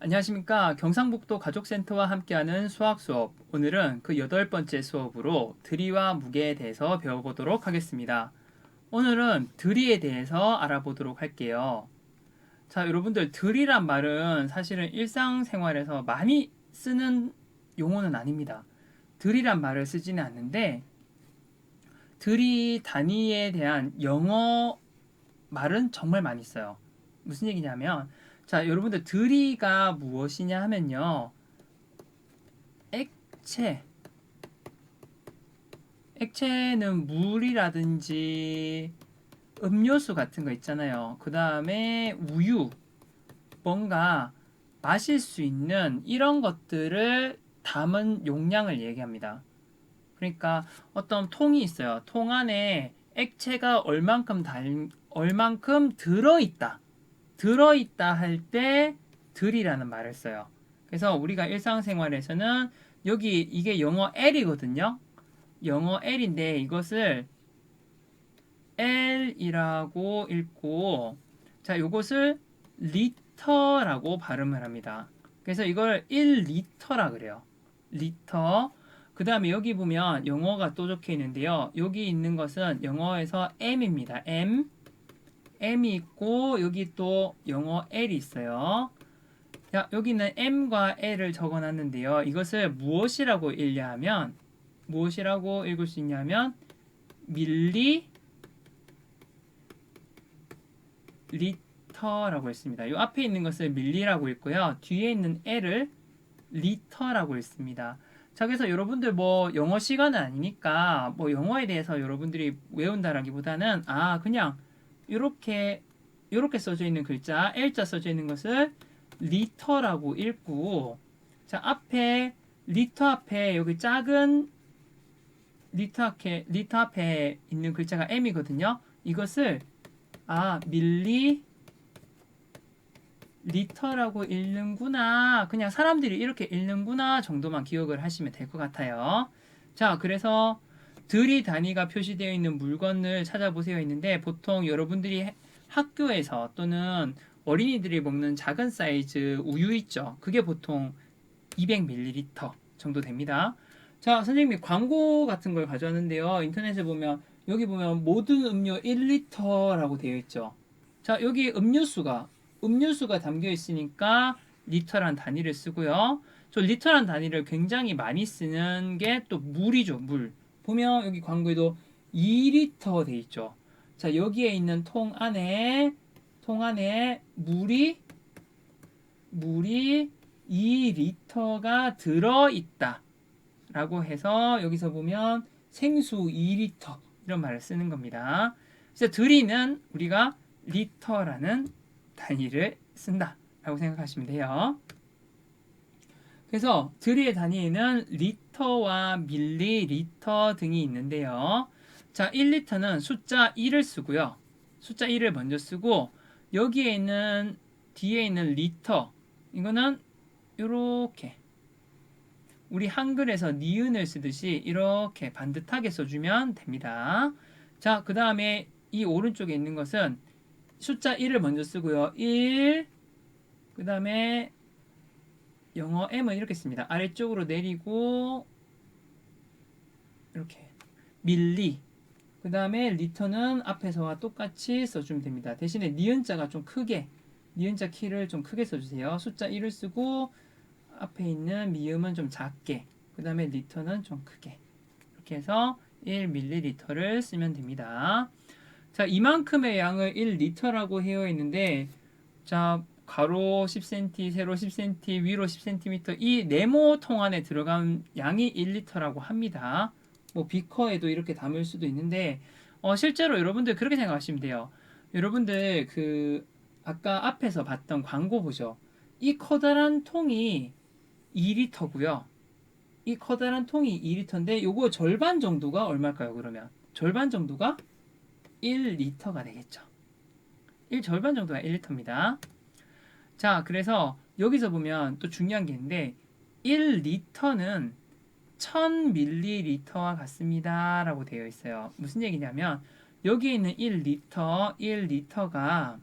안녕하십니까. 경상북도 가족센터와 함께하는 수학 수업. 오늘은 그 8번째 수업으로 들이와 무게에 대해서 배워보도록 하겠습니다. 오늘은 들이에 대해서 알아보도록 할게요. 자, 여러분들, 들이란 말은 사실은 일상생활에서 많이 쓰는 용어는 아닙니다. 들이란 말을 쓰지는 않는데, 들이 단위에 대한 영어 말은 정말 많이 써요. 무슨 얘기냐면, 자, 여러분들, 들이가 무엇이냐 하면요. 액체. 액체는 물이라든지 음료수 같은 거 있잖아요. 그 다음에 우유, 뭔가 마실 수 있는 이런 것들을 담은 용량을 얘기합니다. 그러니까 어떤 통이 있어요. 통 안에 액체가 얼만큼 들어있다. 들어있다 할 때 들이라는 말을 써요. 그래서 우리가 일상생활에서는 여기 이게 영어 L이거든요. 영어 L인데 이것을 L이라고 읽고 자, 이것을 리터라고 발음을 합니다. 그래서 이걸 1리터라 그래요. 리터. 그 다음에 여기 보면 영어가 또 적혀 있는데요. 여기 있는 것은 영어에서 M입니다. M. M이 있고 여기 또 영어 L이 있어요. 자, 여기는 M과 L을 적어놨는데요. 이것을 무엇이라고 읽냐 하면 무엇이라고 읽을 수 있냐면 밀리 리터라고 했습니다. 이 앞에 있는 것을 밀리라고 읽고요. 뒤에 있는 L을 리터라고 읽습니다. 자, 그래서 여러분들 뭐 영어 시간은 아니니까 뭐 영어에 대해서 여러분들이 외운다라기보다는 그냥 이렇게 써져 있는 글자 L자 써져 있는 것을 리터라고 읽고 자, 앞에 리터 앞에 여기 작은 리터 앞에 있는 글자가 M이거든요. 이것을 밀리 리터라고 읽는구나. 그냥 사람들이 이렇게 읽는구나 정도만 기억을 하시면 될 것 같아요. 자, 그래서 들이 단위가 표시되어 있는 물건을 찾아보세요 있는데 보통 여러분들이 학교에서 또는 어린이들이 먹는 작은 사이즈 우유 있죠. 그게 보통 200ml 정도 됩니다. 자, 선생님이 광고 같은 걸 가져왔는데요. 인터넷에 보면 여기 보면 모든 음료 1리터라고 되어 있죠. 자, 여기 음료수가 담겨 있으니까 리터란 단위를 쓰고요. 저 리터란 단위를 굉장히 많이 쓰는 게 또 물이죠, 물. 보면 여기 광고에도 2리터 돼 있죠. 자, 여기에 있는 통 안에 물이 2리터가 들어있다. 라고 해서 여기서 보면 생수 2리터 이런 말을 쓰는 겁니다. 그래서 들이는 우리가 리터라는 단위를 쓴다 라고 생각하시면 돼요. 그래서 들이의 단위에는 리터와 밀리리터 등이 있는데요. 자, 1리터는 숫자 1을 쓰고요. 숫자 1을 먼저 쓰고 여기에 있는 뒤에 있는 리터 이거는 이렇게 우리 한글에서 니은을 쓰듯이 이렇게 반듯하게 써주면 됩니다. 자, 그 다음에 이 오른쪽에 있는 것은 숫자 1을 먼저 쓰고요. 1, 그 다음에 영어 M은 이렇게 씁니다. 아래쪽으로 내리고 이렇게 밀리, 그 다음에 리터는 앞에서와 똑같이 써주면 됩니다. 대신에 니은자가 좀 크게, 니은자 키를 좀 크게 써주세요. 숫자 1을 쓰고 앞에 있는 미음은 좀 작게, 그 다음에 리터는 좀 크게 이렇게 해서 1ml를 쓰면 됩니다. 자, 이만큼의 양을 1리터라고 되어 있는데 자, 가로 10cm, 세로 10cm, 위로 10cm 이 네모통 안에 들어간 양이 1리터라고 합니다. 뭐 비커에도 이렇게 담을 수도 있는데 실제로 여러분들 그렇게 생각하시면 돼요. 여러분들 그 아까 앞에서 봤던 광고 보죠. 이 커다란 통이 2리터고요. 이 커다란 통이 2리터인데 요거 절반 정도가 얼마일까요? 그러면 절반 정도가 1리터가 되겠죠. 1 절반 정도가 1리터입니다. 자, 그래서 여기서 보면 또 중요한 게 있는데 1리터는 1000ml와 같습니다. 라고 되어 있어요. 무슨 얘기냐면 여기에 있는 1리터가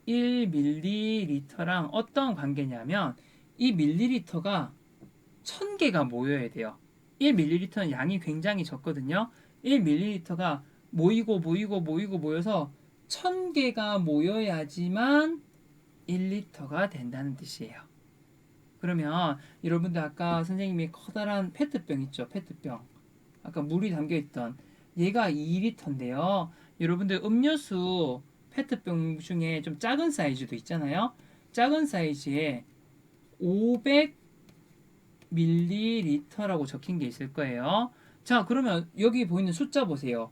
1ml랑 어떤 관계냐면 이 밀리리터가 1000개가 모여야 돼요. 1ml는 양이 굉장히 적거든요. 1ml가 모여서 1000개가 모여야지만 1리터가 된다는 뜻이에요. 그러면 여러분들 아까 선생님이 커다란 페트병 있죠? 페트병. 아까 물이 담겨있던 얘가 2리터인데요. 여러분들 음료수 페트병 중에 좀 작은 사이즈도 있잖아요. 작은 사이즈에 500ml라고 적힌 게 있을 거예요. 자, 그러면 여기 보이는 숫자 보세요.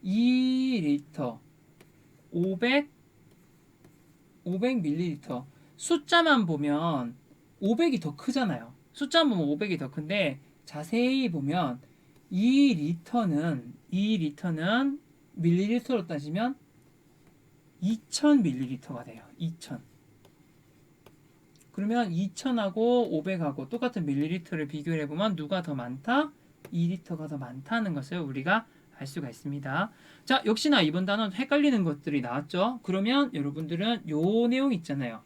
2리터, 500ml. 숫자만 보면 500이 더 크잖아요. 숫자만 보면 500이 더 큰데 자세히 보면 2리터는 밀리리터로 따지면 2000ml가 돼요. 2000. 그러면 2000하고 500하고 똑같은 밀리리터를 비교를 해보면 누가 더 많다? 2리터가 더 많다는 것을 우리가 알 수가 있습니다. 자, 역시나 이번 단원 헷갈리는 것들이 나왔죠? 그러면 여러분들은 요 내용 있잖아요.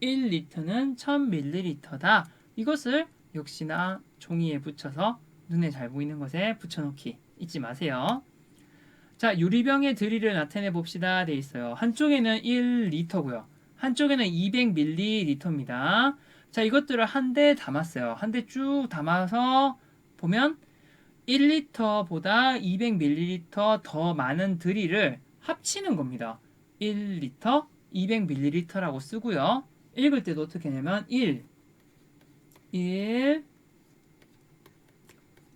1리터는 1000ml다. 이것을 역시나 종이에 붙여서 눈에 잘 보이는 것에 붙여놓기 잊지 마세요. 자, 유리병의 들이를 나타내 봅시다. 돼 있어요. 한쪽에는 1리터고요. 한쪽에는 200ml입니다. 자, 이것들을 한 대 담았어요. 한 대 쭉 담아서 보면 1리터보다 200ml 더 많은 들이를 합치는 겁니다. 1리터, 200ml라고 쓰고요. 읽을 때도 어떻게 하냐면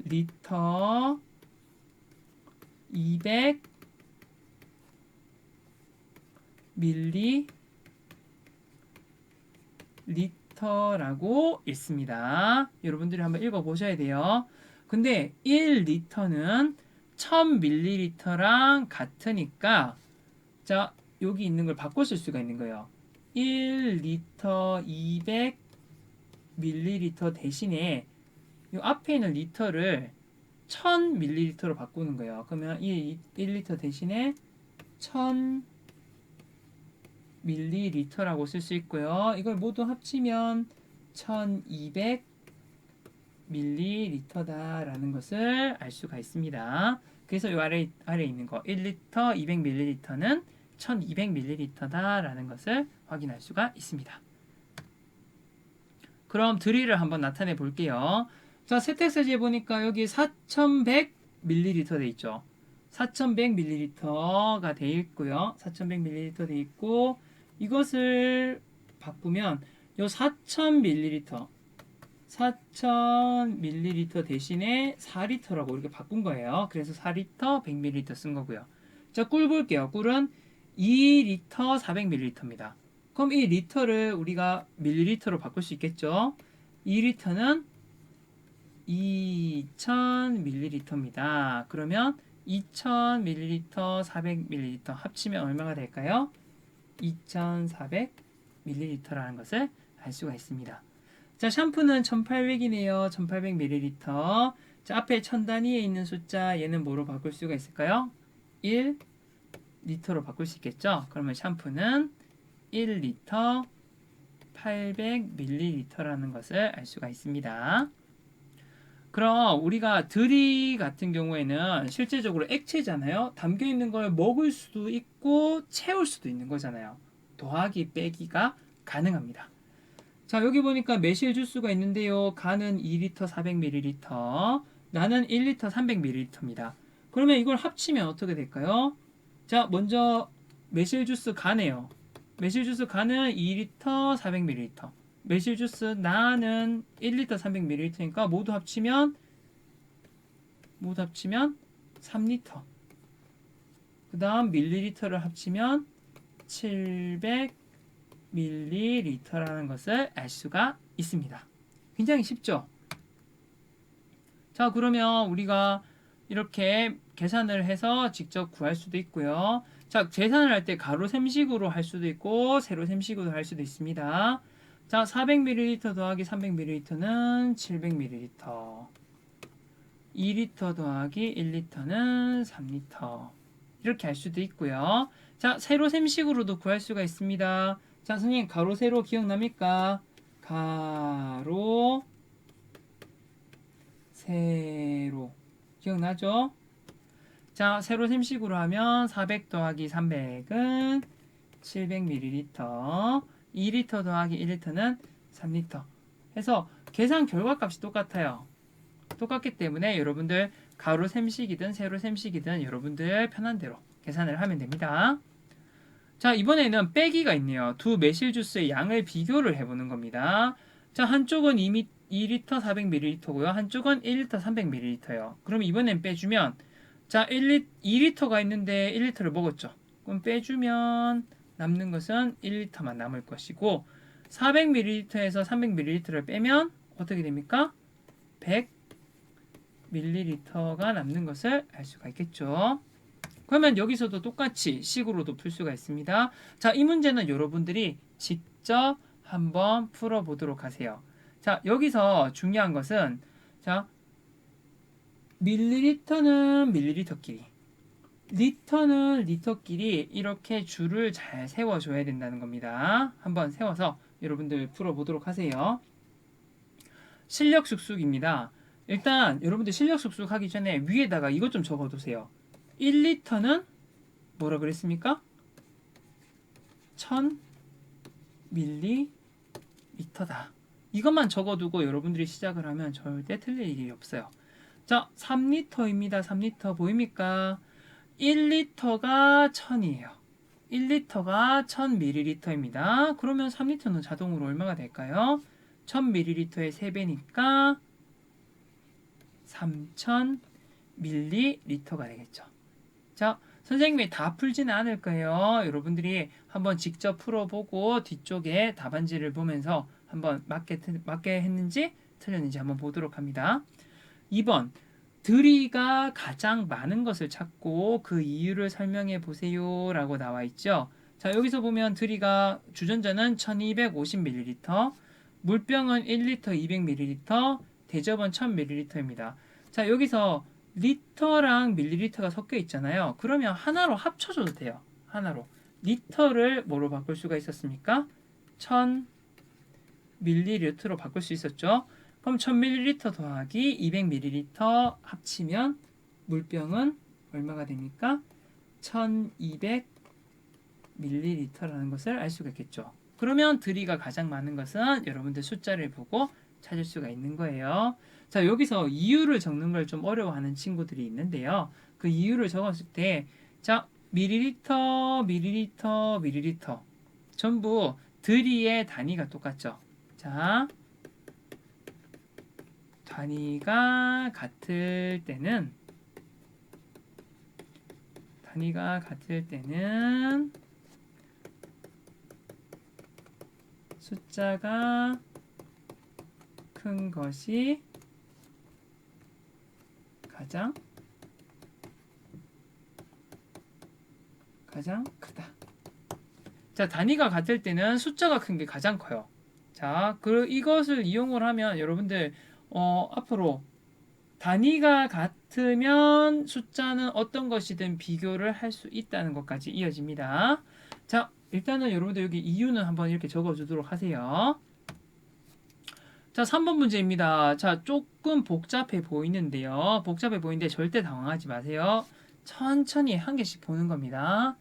1리터 200ml라고 읽습니다. 여러분들이 한번 읽어보셔야 돼요. 근데 1리터는 1000ml랑 같으니까 자, 여기 있는 걸 바꿔 쓸 수가 있는 거예요. 1리터 200ml 대신에 이 앞에 있는 리터를 1000ml로 바꾸는 거예요. 그러면 이 1리터 대신에 1000ml라고 쓸 수 있고요. 이걸 모두 합치면 1200ml다라는 것을 알 수가 있습니다. 그래서 이 아래에 있는 거 1리터 200ml는 1200ml다라는 것을 확인할 수가 있습니다. 그럼 들이를 한번 나타내 볼게요. 자, 세택세제에 보니까 여기 4100ml 돼 있죠. 4100ml가 돼 있고요. 4100ml 돼 있고 이것을 바꾸면 요 4000ml 대신에 4리터라고 이렇게 바꾼 거예요. 그래서 4리터 100ml 쓴 거고요. 자, 꿀 볼게요. 꿀은 2리터 400ml입니다. 그럼 이 리터를 우리가 밀리리터로 바꿀 수 있겠죠? 2리터는 2000ml입니다. 그러면 2000ml, 400ml 합치면 얼마가 될까요? 2400ml라는 것을 알 수가 있습니다. 자, 샴푸는 1800이네요. 1800ml. 자, 앞에 천 단위에 있는 숫자 얘는 뭐로 바꿀 수가 있을까요? 1리터로 바꿀 수 있겠죠? 그러면 샴푸는 1리터 800ml라는 것을 알 수가 있습니다. 그럼 우리가 들이 같은 경우에는 실제적으로 액체잖아요. 담겨있는 걸 먹을 수도 있고 채울 수도 있는 거잖아요. 더하기 빼기가 가능합니다. 자, 여기 보니까 매실 주스가 있는데요. 간은 2리터 400ml, 나는 1리터 300ml입니다. 그러면 이걸 합치면 어떻게 될까요? 자, 먼저 매실 주스 간이에요. 매실 주스 간은 2리터 400ml. 매실 주스 나는 1리터 300ml니까 모두 합치면 3리터. 그 다음 밀리리터를 합치면 700ml라는 것을 알 수가 있습니다. 굉장히 쉽죠? 자, 그러면 우리가 이렇게 계산을 해서 직접 구할 수도 있고요. 자, 계산을 할 때 가로 셈식으로 할 수도 있고 세로 셈식으로 할 수도 있습니다. 자, 400ml 더하기 300ml는 700ml. 2리터 더하기 1리터는 3리터. 이렇게 할 수도 있고요. 자, 세로 셈식으로도 구할 수가 있습니다. 자, 선생님 가로 세로 기억납니까? 가로 세로 기억나죠? 자, 세로 셈식으로 하면 400 더하기 300은 700ml, 2리터 더하기 1리터는 3리터 해서 계산 결과값이 똑같아요. 똑같기 때문에 여러분들 가로 셈식이든 세로 셈식이든 여러분들 편한 대로 계산을 하면 됩니다. 자, 이번에는 빼기가 있네요. 두 매실 주스의 양을 비교를 해보는 겁니다. 자, 한쪽은 2리터 400ml고요. 한쪽은 1리터 300ml예요. 그럼 이번엔 빼주면 자, 2리터가 있는데 1리터를 먹었죠. 그럼 빼주면 남는 것은 1리터만 남을 것이고 400ml에서 300ml를 빼면 어떻게 됩니까? 100ml가 남는 것을 알 수가 있겠죠. 그러면 여기서도 똑같이 식으로도 풀 수가 있습니다. 자, 이 문제는 여러분들이 직접 한번 풀어보도록 하세요. 자, 여기서 중요한 것은 자, 밀리리터는 밀리리터끼리, 리터는 리터끼리 이렇게 줄을 잘 세워줘야 된다는 겁니다. 한번 세워서 여러분들 풀어보도록 하세요. 실력 숙숙입니다. 일단 여러분들 실력 숙숙하기 전에 위에다가 이것 좀 적어두세요. 1리터는 뭐라 그랬습니까? 1000ml다. 이것만 적어두고 여러분들이 시작을 하면 절대 틀릴 일이 없어요. 자, 3리터입니다. 3리터 보입니까? 1리터가 1000이에요. 1리터가 1000ml입니다. 그러면 3리터는 자동으로 얼마가 될까요? 1000ml의 3배니까 3000ml가 되겠죠. 자, 선생님이 다 풀지는 않을 거예요. 여러분들이 한번 직접 풀어보고 뒤쪽에 답안지를 보면서 한번 맞게 했는지 틀렸는지 한번 보도록 합니다. 2번, 드리가 가장 많은 것을 찾고 그 이유를 설명해 보세요 라고 나와 있죠. 자, 여기서 보면 드리가 주전자는 1250ml, 물병은 1리터 200ml, 대접은 1000ml입니다. 자, 여기서 리터랑 밀리리터가 섞여 있잖아요. 그러면 하나로 합쳐줘도 돼요. 하나로. 리터를 뭐로 바꿀 수가 있었습니까? 1000ml로 바꿀 수 있었죠. 그럼 1000ml 더하기 200ml 합치면 물병은 얼마가 됩니까? 1200ml라는 것을 알 수가 있겠죠. 그러면 드리가 가장 많은 것은 여러분들 숫자를 보고 찾을 수가 있는 거예요. 자, 여기서 이유를 적는 걸 좀 어려워하는 친구들이 있는데요. 그 이유를 적었을 때, 자, 밀리리터, 밀리리터, 밀리리터. 전부 드리의 단위가 똑같죠. 자, 단위가 같을 때는 숫자가 큰 것이 가장 크다. 자, 단위가 같을 때는 숫자가 큰 게 가장 커요. 자, 이것을 이용을 하면 여러분들 앞으로 단위가 같으면 숫자는 어떤 것이든 비교를 할 수 있다는 것까지 이어집니다. 자, 일단은 여러분들 여기 이유는 한번 이렇게 적어주도록 하세요. 자, 3번 문제입니다. 자, 조금 복잡해 보이는데요. 복잡해 보이는데 절대 당황하지 마세요. 천천히 한 개씩 보는 겁니다.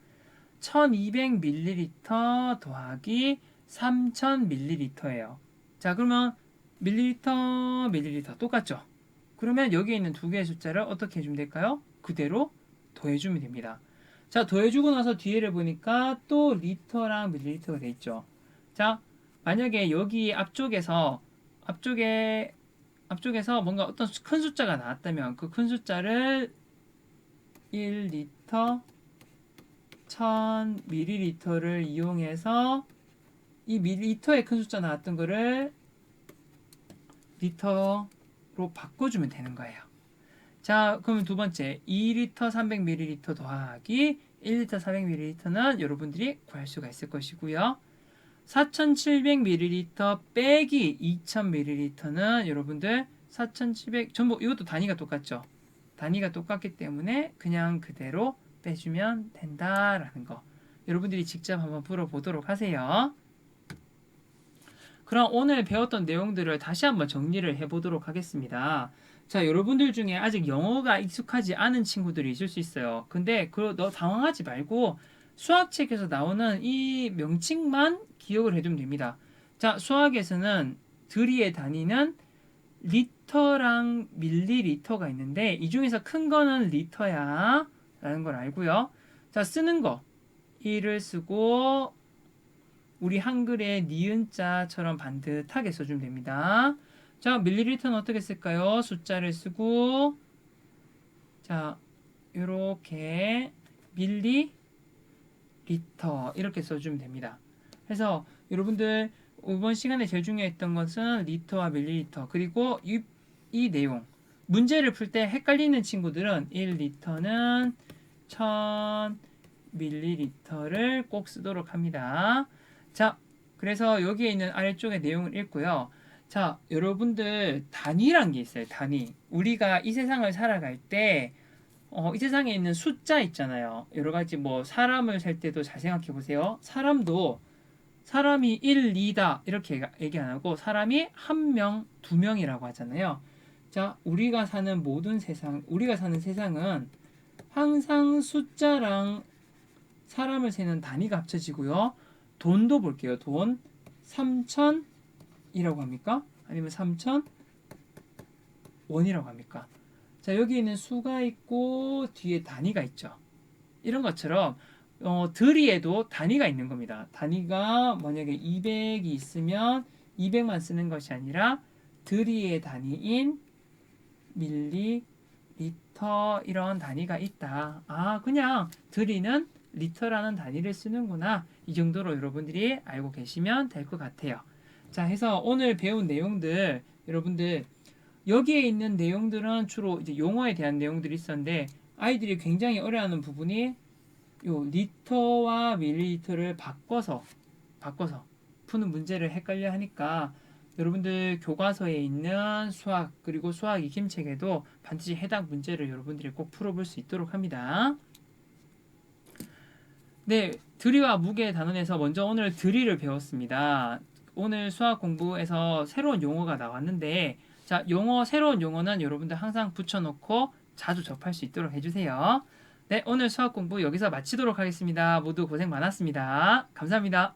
1200ml 더하기 3000ml예요. 자, 그러면 밀리리터, 밀리리터 똑같죠? 그러면 여기에 있는 두 개의 숫자를 어떻게 해주면 될까요? 그대로 더해주면 됩니다. 자, 더해주고 나서 뒤에를 보니까 또 리터랑 밀리리터가 돼 있죠. 자, 만약에 여기 앞쪽에서 뭔가 어떤 큰 숫자가 나왔다면 그 큰 숫자를 1리터 1000ml를 이용해서 이 밀리터의 큰 숫자 나왔던 거를 리터로 바꿔주면 되는 거예요. 자, 그러면 두 번째 2리터 300ml 더하기 1리터 400ml는 여러분들이 구할 수가 있을 것이고요. 4700ml 빼기 2000ml는 여러분들 4700 전부 이것도 단위가 똑같죠. 단위가 똑같기 때문에 그냥 그대로 빼주면 된다라는 거. 여러분들이 직접 한번 풀어보도록 하세요. 그럼 오늘 배웠던 내용들을 다시 한번 정리를 해보도록 하겠습니다. 자, 여러분들 중에 아직 영어가 익숙하지 않은 친구들이 있을 수 있어요. 근데 너 당황하지 말고 수학책에서 나오는 이 명칭만 기억을 해두면 됩니다. 자, 수학에서는 드리의 단위는 리터랑 밀리리터가 있는데 이 중에서 큰 거는 리터야 라는 걸 알고요. 자, 쓰는 거 이를 쓰고 우리 한글의 니은자처럼 반듯하게 써주면 됩니다. 자, 밀리리터는 어떻게 쓸까요? 숫자를 쓰고 자, 요렇게 밀리리터 이렇게 써주면 됩니다. 그래서 여러분들 이번 시간에 제일 중요했던 것은 리터와 밀리리터 그리고 이 내용 문제를 풀 때 헷갈리는 친구들은 1리터는 1000ml를 꼭 쓰도록 합니다. 자, 그래서 여기에 있는 아래쪽의 내용을 읽고요. 자, 여러분들 단위란 게 있어요. 단위. 우리가 이 세상을 살아갈 때 이 세상에 있는 숫자 있잖아요. 여러 가지 뭐 사람을 살 때도 잘 생각해 보세요. 사람이 1, 2다 이렇게 얘기 안 하고 사람이 1명, 2명이라고 하잖아요. 자, 우리가 사는 세상은 항상 숫자랑 사람을 세는 단위가 합쳐지고요. 돈도 볼게요. 돈 3,000이라고 합니까? 아니면 3,000원이라고 합니까? 자, 여기 있는 수가 있고 뒤에 단위가 있죠. 이런 것처럼 드리에도 단위가 있는 겁니다. 단위가 만약에 200이 있으면 200만 쓰는 것이 아니라 드리의 단위인 밀리, 리터 이런 단위가 있다. 아, 그냥 드리는 리터라는 단위를 쓰는구나. 이 정도로 여러분들이 알고 계시면 될 것 같아요. 자, 해서 오늘 배운 내용들 여러분들 여기에 있는 내용들은 주로 이제 용어에 대한 내용들이 있었는데 아이들이 굉장히 어려워하는 부분이 요 리터와 밀리리터를 바꿔서 푸는 문제를 헷갈려 하니까 여러분들 교과서에 있는 수학 그리고 수학 익힘책에도 반드시 해당 문제를 여러분들이 꼭 풀어볼 수 있도록 합니다. 네, 드리와 무게의 단원에서 먼저 오늘 드리를 배웠습니다. 오늘 수학 공부에서 새로운 용어가 나왔는데 자, 새로운 용어는 여러분들 항상 붙여놓고 자주 접할 수 있도록 해주세요. 네, 오늘 수학 공부 여기서 마치도록 하겠습니다. 모두 고생 많았습니다. 감사합니다.